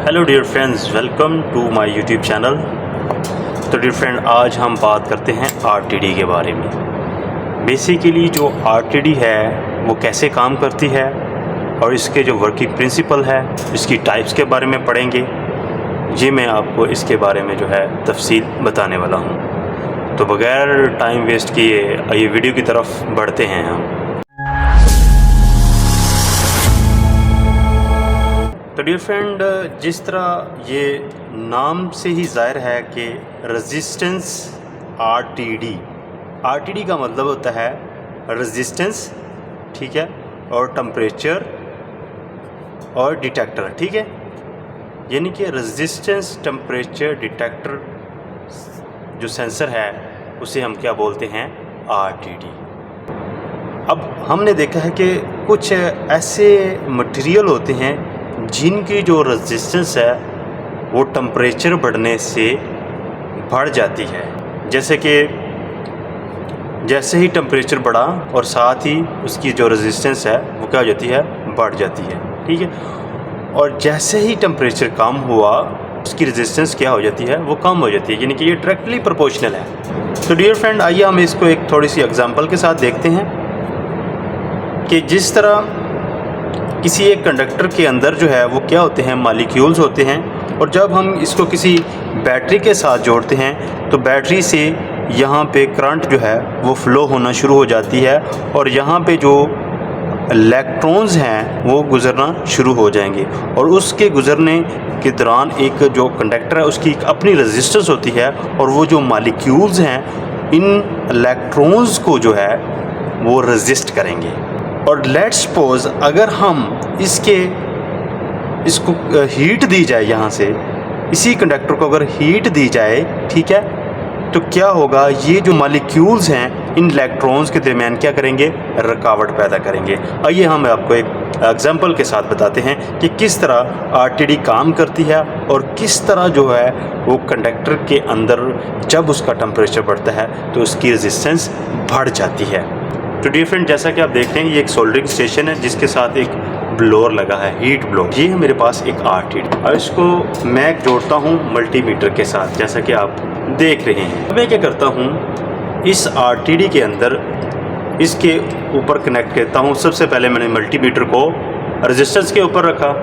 Hello dear friends, welcome to my YouTube channel. तो dear friend, आज हम बात करते हैं आरटीडी के बारे में। बेसिकली जो आरटीडी है वो कैसे काम करती है और इसके जो वर्किंग प्रिंसिपल है, इसकी टाइप्स के बारे में पढ़ेंगे। ये मैं आपको इसके बारे में जो है तफसील बताने वाला हूँ। तो बगैर टाइम वेस्ट किए ये वीडियो की तरफ बढ़ते हैं हम। तो डियर फ्रेंड, जिस तरह ये नाम से ही ज़ाहिर है कि रेजिस्टेंस आरटीडी का मतलब होता है रेजिस्टेंस, ठीक है, और टेम्परेचर और डिटेक्टर, ठीक है। यानी कि रेजिस्टेंस, टेम्परेचर, डिटेक्टर जो सेंसर है उसे हम क्या बोलते हैं, आरटीडी। अब हमने देखा है कि कुछ ऐसे मटेरियल होते हैं जिनकी जो रेजिस्टेंस है वो टेम्परेचर बढ़ने से बढ़ जाती है। जैसे कि जैसे ही टेम्परेचर बढ़ा और साथ ही उसकी जो रेजिस्टेंस है वो क्या हो जाती है, बढ़ जाती है, ठीक है। और जैसे ही टेम्परेचर कम हुआ उसकी रेजिस्टेंस क्या हो जाती है, वो कम हो जाती है। यानी कि ये डायरेक्टली प्रोपोर्शनल है। तो डियर फ्रेंड, आइए हम इसको एक थोड़ी सी एग्जांपल के साथ देखते हैं कि जिस तरह किसी एक कंडक्टर के अंदर जो है वो क्या होते हैं, मॉलिक्यूल्स होते हैं। और जब हम इसको किसी बैटरी के साथ जोड़ते हैं तो बैटरी से यहाँ पे करंट जो है वो फ़्लो होना शुरू हो जाती है और यहाँ पे जो इलेक्ट्रॉन्स हैं वो गुज़रना शुरू हो जाएंगे। और उसके गुज़रने के दौरान एक जो कंडक्टर है उसकी एक अपनी रेजिस्टेंस होती है और वो जो मॉलिक्यूल्स हैं इन इलेक्ट्रॉन्स को जो है वो रेजिस्ट करेंगे। और लेट्स सपोज अगर हम इसको हीट दी जाए, यहाँ से इसी कंडक्टर को अगर हीट दी जाए, ठीक है, तो क्या होगा, ये जो मॉलिक्यूल्स हैं इन इलेक्ट्रॉन्स के दरमियान क्या करेंगे, रुकावट पैदा करेंगे। आइए हम आपको एक एग्जांपल के साथ बताते हैं कि किस तरह आरटीडी काम करती है और किस तरह जो है वो कंडक्टर के अंदर जब उसका टेम्परेचर बढ़ता है तो उसकी रेजिस्टेंस बढ़ जाती है। तो डियर फ्रेंड, जैसा कि आप देखते हैं ये एक सोल्डरिंग स्टेशन है जिसके साथ एक ब्लोअर लगा है, हीट ब्लोअर। ये है मेरे पास एक आरटीडी और इसको मैं जोड़ता हूँ मल्टीमीटर के साथ, जैसा कि आप देख रहे हैं। मैं क्या करता हूँ, इस आरटीडी के अंदर इसके ऊपर कनेक्ट करता हूँ। सबसे पहले मैंने मल्टीमीटर को रेजिस्टेंस के ऊपर रखा।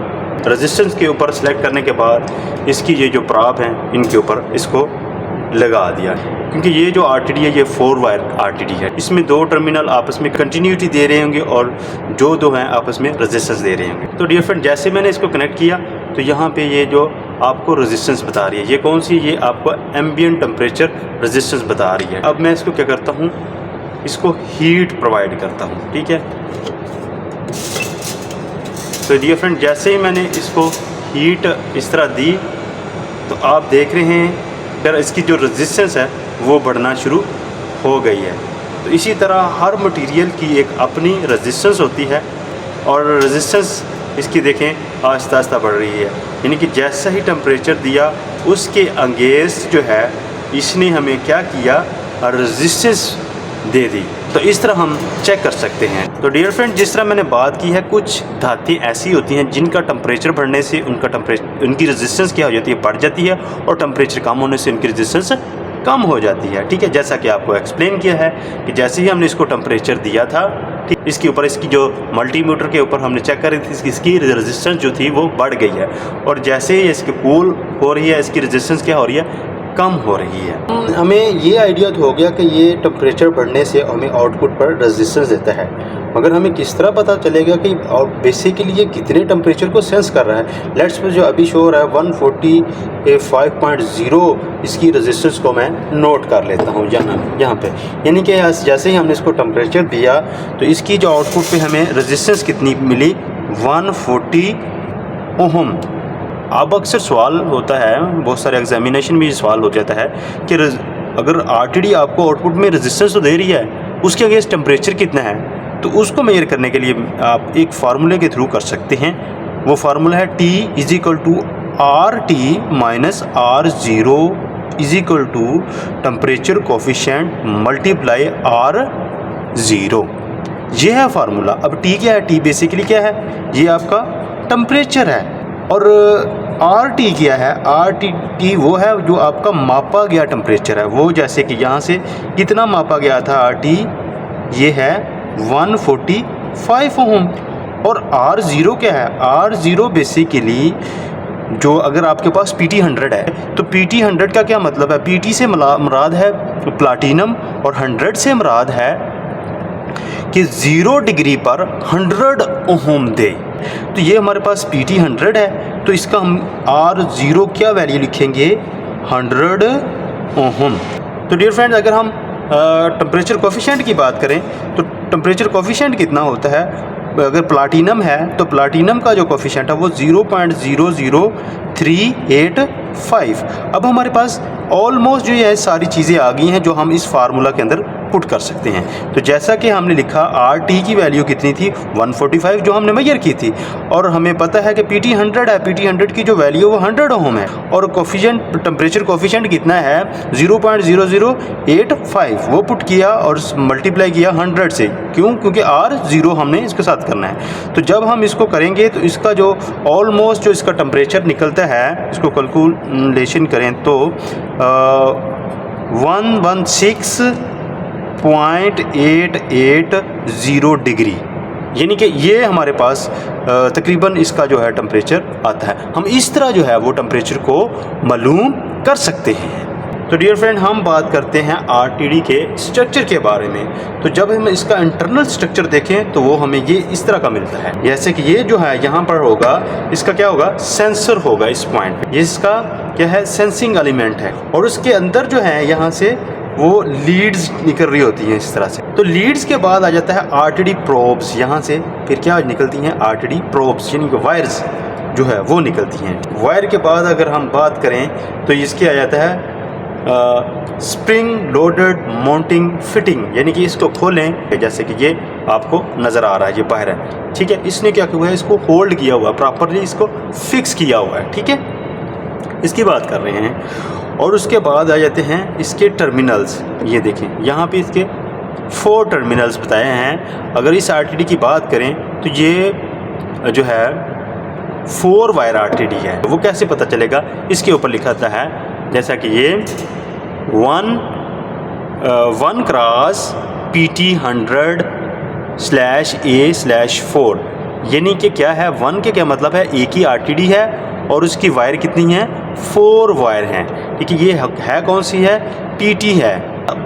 रेजिस्टेंस के ऊपर सेलेक्ट करने के बाद इसकी ये जो प्राप हैं इनके ऊपर इसको लगा दिया, क्योंकि ये जो आरटीडी है ये 4 वायर आरटीडी है। इसमें 2 टर्मिनल आपस में कंटिन्यूटी दे रहे होंगे और जो 2 हैं आपस में रेजिस्टेंस दे रहे होंगे। तो डियर फ्रेंड, जैसे मैंने इसको कनेक्ट किया तो यहाँ पे ये जो आपको रेजिस्टेंस बता रही है, ये कौन सी, ये आपको एम्बिएंट टेम्परेचर रेजिस्टेंस बता रही है। अब मैं इसको क्या करता हूँ, इसको हीट प्रोवाइड करता हूँ, ठीक है। तो डियर फ्रेंड, जैसे ही मैंने इसको हीट इस तरह दी तो आप देख रहे हैं फिर इसकी जो रेजिस्टेंस है वो बढ़ना शुरू हो गई है। तो इसी तरह हर मटेरियल की एक अपनी रेजिस्टेंस होती है और रेजिस्टेंस इसकी देखें आहिस्ता आहिस्ता बढ़ रही है। यानी कि जैसा ही टेम्परेचर दिया उसके अगेंस्ट जो है इसने हमें क्या किया, रेजिस्टेंस दे दी। तो इस तरह हम चेक कर सकते हैं। तो डियर फ्रेंड, जिस तरह मैंने बात की है, कुछ धातें ऐसी होती हैं जिनका टेम्परेचर बढ़ने से उनकी रेजिस्टेंस क्या हो जाती है, बढ़ जाती है, और टेम्परेचर कम होने से उनकी रेजिस्टेंस कम हो जाती है, ठीक है। जैसा कि आपको एक्सप्लेन किया है कि जैसे ही हमने इसको टेम्परेचर दिया था, ठीक, इसके ऊपर इसकी जो मल्टीमीटर के ऊपर हमने चेक करी थी, इसकी रेजिस्टेंस जो थी वो बढ़ गई है। और जैसे ही इसकी कूल हो रही है इसकी रेजिस्टेंस क्या हो रही है, कम हो रही है। हमें ये आइडिया तो हो गया कि ये टेम्परेचर बढ़ने से हमें आउटपुट पर रेजिस्टेंस देता है, मगर हमें किस तरह पता चलेगा कि बेसिकली ये कितने टेम्परेचर को सेंस कर रहा है। लेट्स जो अभी शो हो रहा है 145.0 इसकी रेजिस्टेंस को मैं नोट कर लेता हूँ यहाँ पे। यानी कि जैसे ही हमने इसको टेम्परेचर दिया तो इसकी जो आउटपुट पे हमें रेजिस्टेंस कितनी मिली, 140 ओहम। अब अक्सर सवाल होता है, बहुत सारे एग्जामिनेशन में ये सवाल हो जाता है कि अगर आरटीडी आपको आउटपुट में रेजिस्टेंस तो दे रही है, उसके अगेंस्ट टेम्परेचर कितना है, तो उसको मेजर करने के लिए आप एक फार्मूले के थ्रू कर सकते हैं। वो फार्मूला है T = RT - R0 = temperature coefficient multiply R0। ये है फार्मूला। अब T क्या है, T बेसिकली क्या है, ये आपका टेम्परेचर है। और RT क्या है? RT वो है जो आपका मापा गया टेम्परेचर है, वो जैसे कि यहाँ से कितना मापा गया था RT, ये है 145 ओम। और R0 क्या है? R0 बेसिकली जो अगर आपके पास PT 100 है तो PT 100 का क्या मतलब है? PT से मुराद है प्लाटिनम और 100 से मुराद है कि 0 डिग्री पर 100 ओम दे। तो ये हमारे पास PT 100 है, तो इसका हम R0 क्या वैल्यू लिखेंगे? 100 ओम। तो डियर फ्रेंड्स, अगर हम टेम्परेचर कोफिशिएंट की बात करें तो टेम्परेचर कोफिशिएंट कितना होता है? अगर प्लाटिनम है तो प्लाटिनम का जो कोफिशिएंट है वो 0.00385। अब हमारे पास ऑलमोस्ट जो ये सारी चीज़ें आ गई हैं जो हम इस फार्मूला के अंदर पुट कर सकते हैं। तो जैसा कि हमने लिखा RT की वैल्यू कितनी थी? 145 जो हमने मेजर की थी, और हमें पता है कि PT 100 है, PT 100 की जो वैल्यू वो 100 ओम है, और कोफिशिएंट टेम्परेचर कोफिशिएंट कितना है? 0.0085। वो पुट किया और मल्टीप्लाई किया 100 से। क्यों? क्योंकि R0 हमने इसके साथ करना है। तो जब हम इसको करेंगे तो इसका जो ऑलमोस्ट जो इसका टेम्परेचर निकलता है, इसको कैलकुलेशन करें तो 116.880 डिग्री, यानी कि ये हमारे पास तकरीबन इसका जो है टेम्परेचर आता है। हम इस तरह जो है वो टेम्परेचर को मालूम कर सकते हैं। तो डियर फ्रेंड, हम बात करते हैं RTD के स्ट्रक्चर के बारे में। तो जब हम इसका इंटरनल स्ट्रक्चर देखें तो वो हमें ये इस तरह का मिलता है। जैसे कि ये जो है यहाँ पर होगा, इसका क्या होगा? सेंसर होगा इस पॉइंट पे। ये इसका क्या है? सेंसिंग एलिमेंट है। और उसके अंदर जो है यहाँ से वो लीड्स निकल रही होती हैं इस तरह से। तो लीड्स के बाद आ जाता है RTD प्रोब्स। यहाँ से फिर क्या निकलती हैं? RTD प्रोब्स, यानी कि वायर्स जो है वो निकलती हैं। वायर के बाद अगर हम बात करें तो इसके आ जाता है स्प्रिंग लोडेड माउंटिंग फिटिंग, यानी कि इसको खोलें, जैसे कि ये आपको नज़र आ रहा है, ये बाहर है, ठीक है। इसने क्या किया है? इसको होल्ड किया हुआ है, प्रॉपरली इसको फिक्स किया हुआ है, ठीक है। इसकी बात कर रहे हैं। और उसके बाद आ जाते हैं इसके टर्मिनल्स। ये देखें, यहाँ पे इसके 4 टर्मिनल्स बताए हैं। अगर इस RTD की बात करें तो ये जो है 4 वायर RTD है। वो कैसे पता चलेगा? इसके ऊपर लिखा था है, जैसा कि ये 1 क्रॉस PT 100/A/4, यानी कि क्या है? 1 के क्या मतलब है? एक ही RTD है और उसकी वायर कितनी है? 4 वायर हैं, ठीक है। ये है कौन सी है? PT है,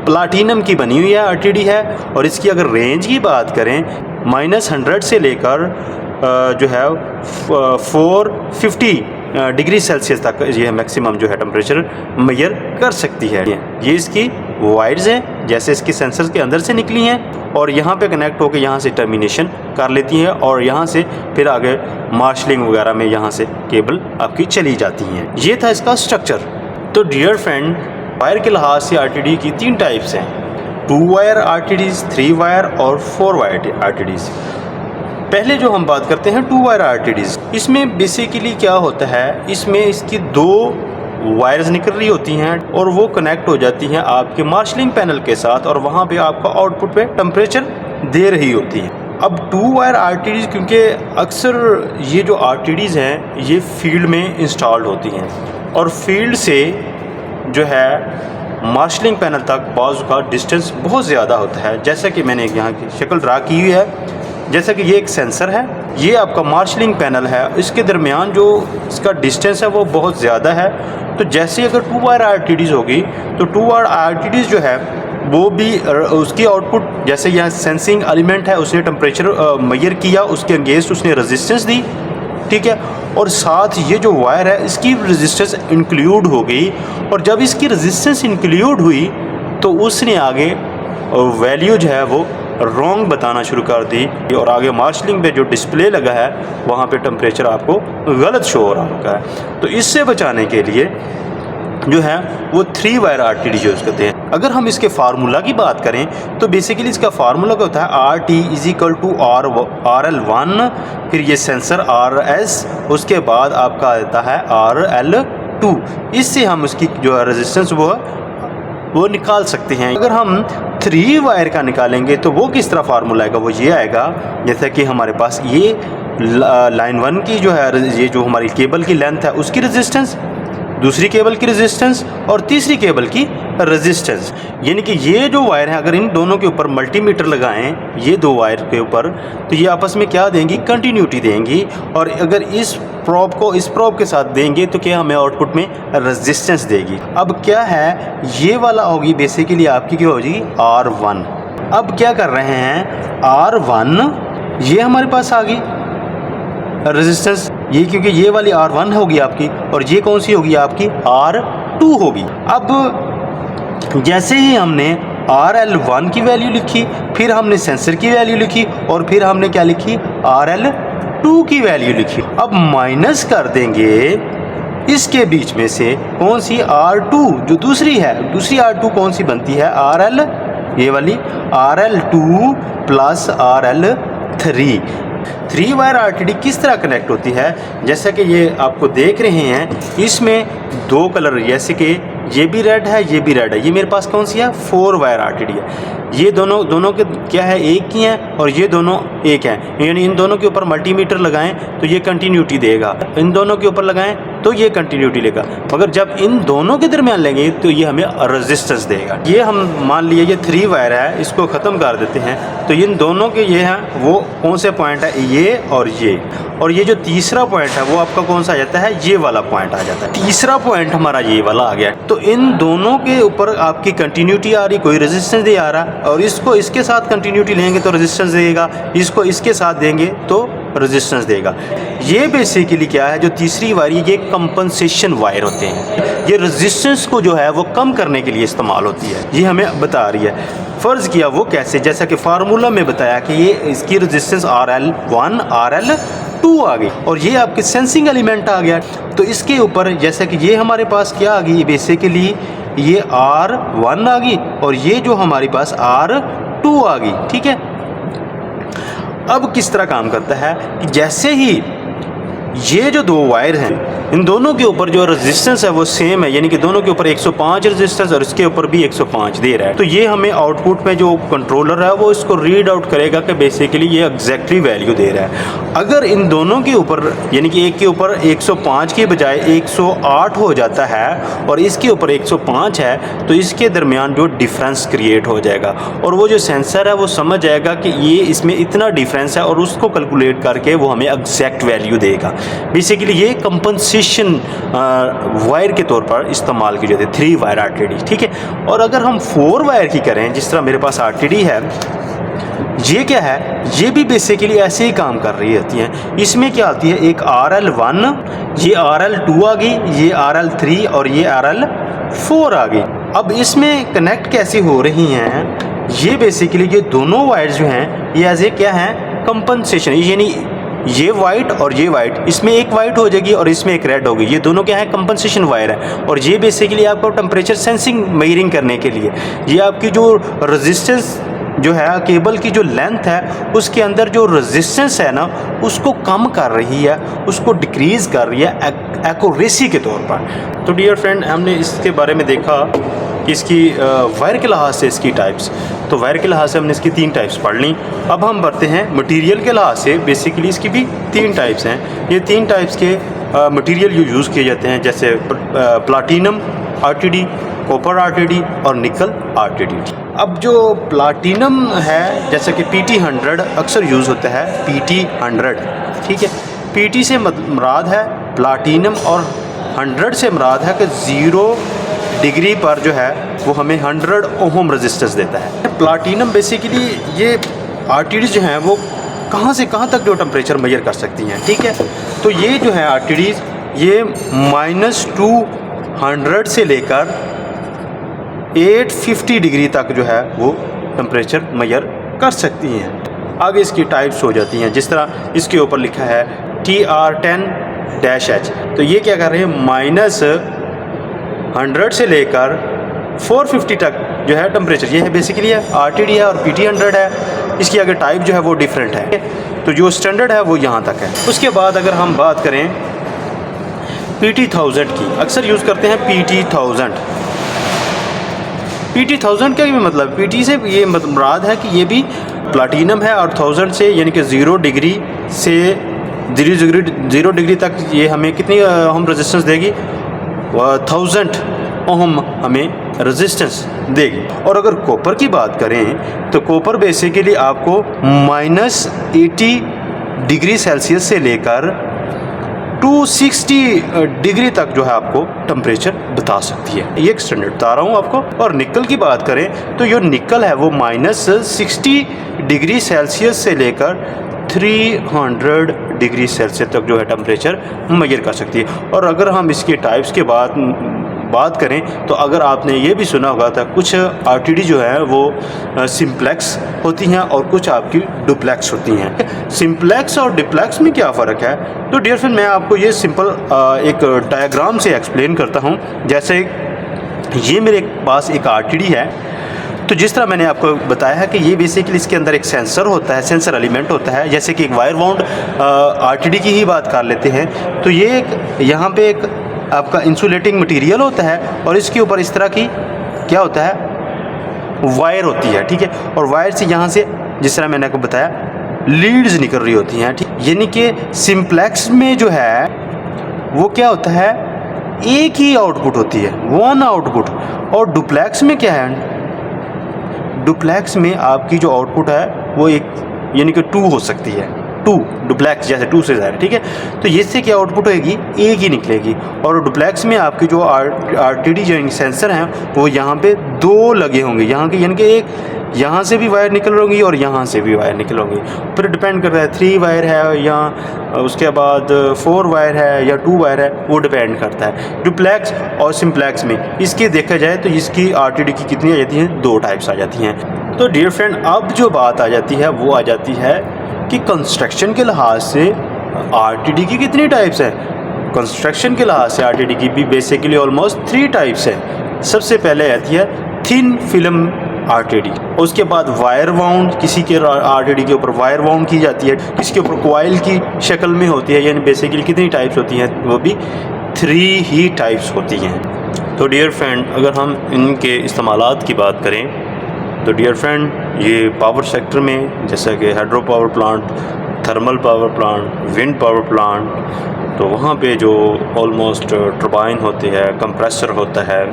प्लाटिनम की बनी हुई है RTD है। और इसकी अगर रेंज की बात करें -100 से लेकर जो है 450 डिग्री सेल्सियस तक ये मैक्सिमम जो है टेम्परेचर मेजर कर सकती है। ये इसकी वायर्स हैं, जैसे इसके सेंसर्स के अंदर से निकली हैं और यहाँ पे कनेक्ट होकर यहाँ से टर्मिनेशन कर लेती हैं, और यहाँ से फिर आगे मार्शलिंग वगैरह में यहाँ से केबल आपकी चली जाती हैं। ये था इसका स्ट्रक्चर। तो डियर फ्रेंड, वायर के लिहाज से RTD की 3 टाइप्स हैं: 2 वायर RTDs, 3 वायर और 4 वायर RTDs। पहले जो हम बात करते हैं 2 वायर RTDs, इसमें बेसिकली क्या होता है? इसमें इसकी 2 वायर्स निकल रही होती हैं और वो कनेक्ट हो जाती हैं आपके मार्शलिंग पैनल के साथ, और वहाँ पे आपका आउटपुट पे टेम्परेचर दे रही होती है। अब 2 वायर RTDs, क्योंकि अक्सर ये जो RTDs हैं ये फील्ड में इंस्टॉल्ड होती हैं और फील्ड से जो है मार्शलिंग पैनल तक बाज़ का डिस्टेंस बहुत ज़्यादा होता है। जैसा कि मैंने यहाँ की शक्ल ड्रा की हुई है, जैसा कि ये एक सेंसर है, ये आपका मार्शलिंग पैनल है, इसके दरमियान जो इसका डिस्टेंस है वो बहुत ज़्यादा है। तो जैसे अगर 2 वायर RTDs होगी तो 2 वायर RTDs जो है वो भी उसकी आउटपुट, जैसे यहाँ सेंसिंग एलिमेंट है, उसने टेम्परेचर मेजर किया, उसके अगेंस्ट उसने रेजिस्टेंस दी, ठीक है। और साथ ये जो वायर है इसकी रेजिस्टेंस इंक्लूड हो गई, और जब इसकी रेजिस्टेंस इंक्लूड हुई तो उसने आगे वैल्यू जो है वो रॉन्ग बताना शुरू कर दी, और आगे मार्शलिंग पे जो डिस्प्ले लगा है वहाँ पे टेम्परेचर आपको गलत शो हो रहा है। तो इससे बचाने के लिए जो है वो 3 वायर RTD यूज़ करते हैं। अगर हम इसके फार्मूला की बात करें तो बेसिकली इसका फार्मूला क्या होता है? RT = RL1, फिर ये सेंसर RS, उसके बाद आपका आता है RL2। इससे हम उसकी जो है रेजिस्टेंस वो निकाल सकते हैं। अगर हम 3 वायर का निकालेंगे तो वो किस तरह फार्मूला आएगा? वो ये आएगा, जैसा कि हमारे पास ये लाइन 1 की जो है, ये जो हमारी केबल की लेंथ है उसकी रेजिस्टेंस, दूसरी केबल की रेजिस्टेंस और तीसरी केबल की रेजिस्टेंस। यानी कि ये जो वायर है, अगर इन दोनों के ऊपर मल्टीमीटर लगाएं, ये दो वायर के ऊपर, तो ये आपस में क्या देंगी, कंटिन्यूटी देंगी। और अगर इस प्रोब को इस प्रोब के साथ देंगे तो क्या हमें आउटपुट में रेजिस्टेंस देगी। अब क्या है, ये वाला होगी बेसिकली आपकी क्या होगी, R1। अब क्या कर रहे हैं, R1 ये हमारे पास आ गई रेजिस्टेंस, ये क्योंकि ये वाली R1 होगी आपकी, और ये कौन सी होगी आपकी, R2 होगी। अब जैसे ही हमने RL1 की वैल्यू लिखी, फिर हमने सेंसर की वैल्यू लिखी, और फिर हमने क्या लिखी, RL2 की वैल्यू लिखी। अब माइनस कर देंगे इसके बीच में से कौन सी, R2 जो दूसरी है, दूसरी R2 कौन सी बनती है, RL, ये वाली RL2 plus RL3। 3 wire RTD किस तरह कनेक्ट होती है, जैसा कि ये आपको देख रहे हैं, इसमें दो कलर, जैसे कि ये भी रेड है, ये भी रेड है। ये मेरे पास कौन सी है, 4 वायर RTD है। ये दोनों के क्या है, एक ही हैं, और ये दोनों एक हैं। यानी इन दोनों के ऊपर मल्टीमीटर लगाएं तो ये कंटिन्यूटी देगा, इन दोनों के ऊपर लगाएं तो ये कंटिन्यूटी लेगा, मगर जब इन दोनों के दरमियान लेंगे तो ये हमें रेजिस्टेंस देगा। ये हम मान लिए ये 3 वायर है, इसको ख़त्म कर देते हैं। तो इन दोनों के ये हैं, वो कौन से पॉइंट है, ये और ये जो तीसरा पॉइंट है वो आपका कौन सा आ जाता है, ये वाला पॉइंट आ जाता है। तीसरा पॉइंट हमारा ये वाला आ गया। तो इन दोनों के ऊपर आपकी कंटिन्यूटी आ रही, कोई रेजिस्टेंस नहीं आ रहा, और इसको इसके साथ कंटिन्यूटी लेंगे तो रेजिस्टेंस देगा, इसको इसके साथ देंगे तो रेजिस्टेंस देगा। ये बेसिकली क्या है, जो तीसरी वायर, ये कंपनसेशन वायर होते हैं। ये रेजिस्टेंस को जो है वो कम करने के लिए इस्तेमाल होती है, ये हमें बता रही है। फ़र्ज़ किया वो कैसे, जैसा कि फार्मूला में बताया कि ये इसकी रेजिस्टेंस RL1 RL2 आ गई, और ये आपके सेंसिंग एलिमेंट आ गया। तो इसके ऊपर जैसा कि ये हमारे पास क्या आ गई, बेसिकली ये R1 आ गई, और ये जो हमारे पास R2 आ गई, ठीक है। अब किस तरह काम करता है कि जैसे ही ये जो दो वायर हैं, इन दोनों के ऊपर जो रेजिस्टेंस है वो सेम है, यानी कि दोनों के ऊपर 105 रेजिस्टेंस और इसके ऊपर भी 105 दे रहा है। तो ये हमें आउटपुट में जो कंट्रोलर है वो इसको रीड आउट करेगा कि बेसिकली ये एग्जैक्टली वैल्यू दे रहा है। अगर इन दोनों के ऊपर, यानी कि एक के ऊपर 105 के बजाय 108 हो जाता है और इसके ऊपर 105 है, तो इसके दरमियान जो डिफरेंस क्रिएट हो जाएगा, और वो जो सेंसर है वो समझ जाएगा कि ये इसमें इतना डिफरेंस है, और उसको कैलकुलेट करके वो हमें एग्जैक्ट वैल्यू देगा। बेसिकली ये कंपनसेशन वायर के तौर पर इस्तेमाल की जाती है, 3 वायर RTD, ठीक है। और अगर हम 4 वायर की करें, जिस तरह मेरे पास RTD है, ये क्या है, ये भी बेसिकली ऐसे ही काम कर रही होती हैं। इसमें क्या आती है, एक RL1, ये RL2 आ गई, ये RL3 और ये RL4 आ गई। अब इसमें कनेक्ट कैसे हो रही हैं, ये बेसिकली ये दोनों वायर जो हैं ये एज ए क्या है, कंपनसेशन, यानी ये वाइट और ये वाइट, इसमें एक वाइट हो जाएगी और इसमें एक रेड होगी, ये दोनों क्या है, कंपनसेशन वायर है। और ये बेसिकली आपको टेम्परेचर सेंसिंग मेजरिंग करने के लिए, ये आपकी जो रेजिस्टेंस जो है, केबल की जो लेंथ है उसके अंदर जो रेजिस्टेंस है ना, उसको कम कर रही है, उसको डिक्रीज़ कर रही है एक्यूरेसी के तौर पर। तो डियर फ्रेंड, हमने इसके बारे में देखा कि इसकी वायर के लिहाज से इसकी टाइप्स, तो वायर के लिहाज से हमने इसकी 3 टाइप्स पढ़ ली। अब हम बढ़ते हैं मटेरियल के लिहाज से, बेसिकली इसकी भी 3 टाइप्स हैं। ये 3 टाइप्स के मटेरियल यूज़ किए जाते हैं, जैसे प्लाटिनम RTD, कॉपर RTD और निकल RTD। अब जो प्लाटिनम है, जैसे कि PT100 अक्सर यूज़ होता है, PT100, ठीक है। PT से मुराद है प्लाटिनम, और 100 से मुराद है कि 0 डिग्री पर जो है वो हमें 100 ओहम रेजिस्टेंस देता है। प्लाटिनम बेसिकली ये RTD जो हैं वो कहाँ से कहाँ तक जो टेम्परेचर मेजर कर सकती हैं, ठीक है। तो ये जो है RTDs, ये -200 से लेकर 850 डिग्री तक जो है वो टेम्परेचर मेजर कर सकती हैं। आगे इसकी टाइप्स हो जाती हैं, जिस तरह इसके ऊपर लिखा है TR10-H, तो ये क्या कर रहे हैं, -100 से लेकर 450 तक जो है टेम्परेचर, ये है बेसिकली है RTD है और PT100 है। इसकी अगर टाइप जो है वो डिफरेंट है, तो जो स्टैंडर्ड है वो यहाँ तक है। उसके बाद अगर हम बात करें PT1000 की, अक्सर यूज़ करते हैं PT1000। PT1000 का भी मतलब, PT से ये मुराद है कि ये भी प्लाटिनम है, और 1000 से यानी कि 0 डिग्री से 0 डिग्री तक ये हमें कितनी हम रेजिस्टेंस देगी, 1000 ओम हमें रेजिस्टेंस देगी। और अगर कॉपर की बात करें तो कॉपर बेसिकली आपको -80 डिग्री सेल्सियस से लेकर 260 डिग्री तक जो है आपको टेम्परेचर बता सकती है। ये एक स्टैंडर्ड बता रहा हूँ आपको। और निकल की बात करें तो जो निकल है वो -60 डिग्री सेल्सियस से लेकर 300 डिग्री सेल्सियस तक जो है टेम्परेचर मेजर कर सकती है। और अगर हम इसके टाइप्स के बात करें तो अगर आपने ये भी सुना होगा था कुछ आरटीडी जो है वो सिंप्लेक्स होती हैं और कुछ आपकी डुप्लेक्स होती हैं। सिंप्लेक्स और डुप्लेक्स में क्या फ़र्क है, तो डियर फ्रेंड मैं आपको ये सिंपल एक डायग्राम से एक्सप्लेन करता हूँ। जैसे ये मेरे पास एक आरटीडी है, तो जिस तरह मैंने आपको बताया है कि ये बेसिकली इसके अंदर एक सेंसर होता है, सेंसर एलिमेंट होता है। जैसे कि एक वायर वाउंड आरटीडी की ही बात कर लेते हैं, तो ये एक यहाँ पे एक आपका इंसुलेटिंग मटेरियल होता है और इसके ऊपर इस तरह की क्या होता है, वायर होती है, ठीक है। और वायर से यहाँ से जिस तरह मैंने आपको बताया लीड्स निकल रही होती हैं, ठीक। यानी कि सिंप्लेक्स में जो है वो क्या होता है, एक ही आउटपुट होती है, वन आउटपुट। और डुप्लेक्स में क्या है, डुप्लेक्स में आपकी जो आउटपुट है वो एक यानी कि 2 हो सकती है, 2 डुप्लेक्स जैसे 2 से ज़्यादा, ठीक है। तो इससे क्या आउटपुट होगी, एक ही निकलेगी। और डुप्लेक्स में आपकी जो आरटीडी जो सेंसर हैं वो यहाँ पे 2 लगे होंगे, यहाँ के यानी कि एक यहाँ से भी वायर निकल होंगी और यहाँ से भी वायर निकल होंगी। फिर डिपेंड करता है 3 वायर है या उसके बाद 4 वायर है या 2 वायर है, वो डिपेंड करता है। डुप्लेक्स और सिंप्लेक्स में इसकी देखा जाए तो इसकी आरटीडी की कितनी आ जाती हैं, 2 टाइप्स आ जाती हैं। तो डियर फ्रेंड अब जो बात आ जाती है वो आ जाती है कि कंस्ट्रक्शन के लिहाज से आरटीडी की कितनी टाइप्स हैं। कंस्ट्रक्शन के लिहाज से आरटीडी की भी बेसिकली ऑलमोस्ट 3 टाइप्स हैं। सबसे पहले आती है थिन फिल्म आरटीडी, उसके बाद वायर वाउंड, किसी के आरटीडी के ऊपर वायर वाउंड की जाती है, किसी के ऊपर कॉइल की शक्ल में होती है। यानी बेसिकली कितनी टाइप्स होती हैं, वो भी 3 ही टाइप्स होती हैं। तो डियर फ्रेंड अगर हम इनके इस्तेमालात की बात करें तो डियर फ्रेंड ये पावर सेक्टर में जैसा कि hydro power plant, thermal power plant, wind power plant, तो वहाँ पे जो ऑलमोस्ट टर्बाइन होती है, कंप्रेसर होता है,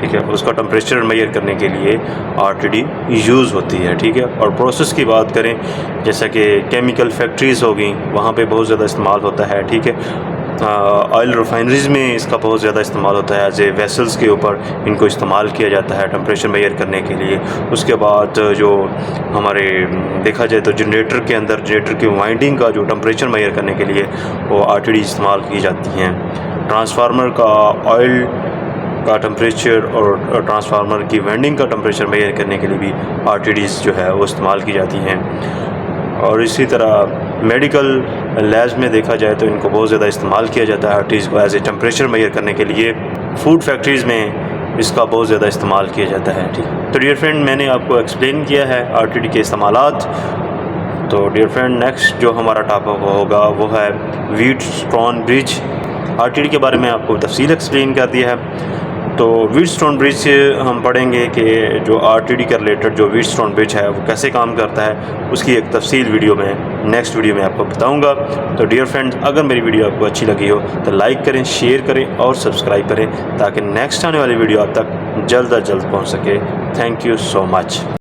ठीक है, उसका टेम्परेचर मेजर करने के लिए आरटीडी यूज़ होती है, ठीक है। और प्रोसेस की बात करें जैसा कि केमिकल फैक्ट्रीज़ हो गई, वहाँ पे बहुत ज़्यादा इस्तेमाल होता है, ठीक है। ऑयल रिफाइनरीज़ में इसका बहुत ज़्यादा इस्तेमाल होता है, एज ए वेसल्स के ऊपर इनको इस्तेमाल किया जाता है टेम्परेचर मेजर करने के लिए। उसके बाद जो हमारे देखा जाए तो जनरेटर के अंदर जनरेटर की वाइंडिंग का जो टेम्परेचर मेजर करने के लिए वो आरटीडी इस्तेमाल की जाती हैं। ट्रांसफार्मर का ऑयल का टेम्परेचर और ट्रांसफार्मर की वाइंडिंग का टेम्परेचर मेजर करने के लिए भी आरटीडीज़ जो है वो इस्तेमाल की जाती हैं। और इसी तरह मेडिकल लैब्स में देखा जाए तो इनको बहुत ज़्यादा इस्तेमाल किया जाता है आरटीडीज़ को एज ए टेम्परेचर मेजर करने के लिए। फूड फैक्ट्रीज़ में इसका बहुत ज़्यादा इस्तेमाल किया जाता है, ठीक। तो डियर फ्रेंड मैंने आपको एक्सप्लेन किया है आरटीडी के इस्तेमालात। तो डियर फ्रेंड नेक्स्ट जो हमारा टॉपिक होगा वो है व्हीटस्टोन ब्रिज। आरटीडी के बारे में आपको तफसील एक्सप्लेन कर दिया है। तो व्हीटस्टोन ब्रिज से हम पढ़ेंगे कि जो आरटीडी के रिलेटेड जो व्हीटस्टोन ब्रिज है वो कैसे काम करता है, उसकी एक तफसील वीडियो में नेक्स्ट वीडियो में आपको बताऊंगा। तो डियर फ्रेंड्स अगर मेरी वीडियो आपको अच्छी लगी हो तो लाइक करें, शेयर करें और सब्सक्राइब करें ताकि नेक्स्ट आने वाली वीडियो आप तक जल्द अज जल्द पहुँच सके। Thank you so much.